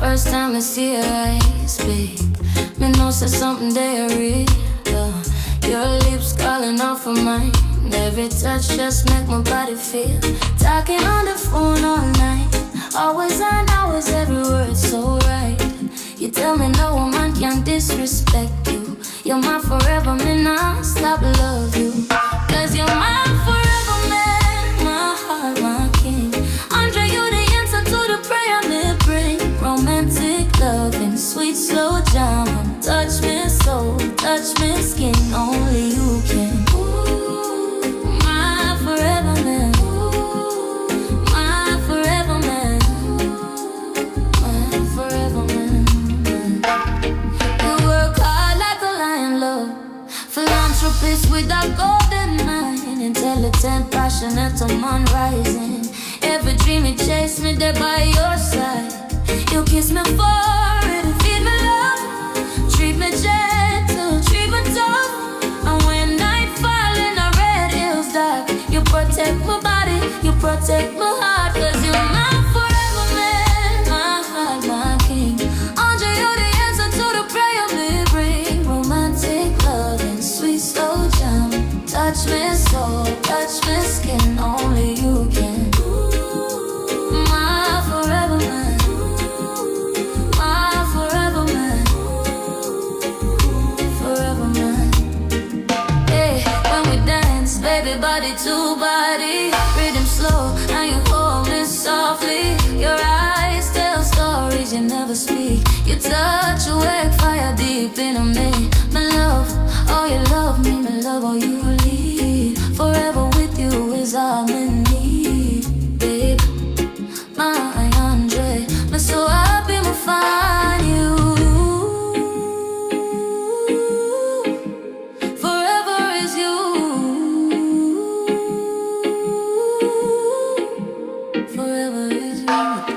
First time I see your eyes, babe, me know say something there real. Your lips calling out for mine. Every touch just make my body feel. Talking on the phone all night, always on hours, every word so right. You tell me no woman can disrespect you. You're my forever, me non-stop love you. Cause you're my forever man, my heart, my king. Andre, you the answer to the prayer me bring. Romantic loving, sweet slow jam. Touch me soul, touch me skin, only you can. Ooh, my forever man. Ooh, my forever man. My forever man. You work hard like a lion, love. Philanthropist with a golden mind. Intelligent, passionate, a man rising. Every dream you chase me there by your side. You kiss me for it, feed me love. Treat me gentle, treat me tough. And when night fall in the red hills dark, you protect my body, you protect my heart. Cause you're my forever man, my heart, my king. Andre, you're the answer to the prayer me bring. Romantic love and sweet slow jam. Touch me soul, touch me skin, only you can. Ooh, my forever man. My forever man. Forever man. Hey, when we dance, baby, body to body, rhythm slow, and you hold me softly. Your eyes tell stories you never speak. You touch, you wake fire deep in me. My love, oh you love me, my love, oh you lead. Forever with you is all we need, babe. My Andre, me so happy me find you. Forever is you. Forever is you.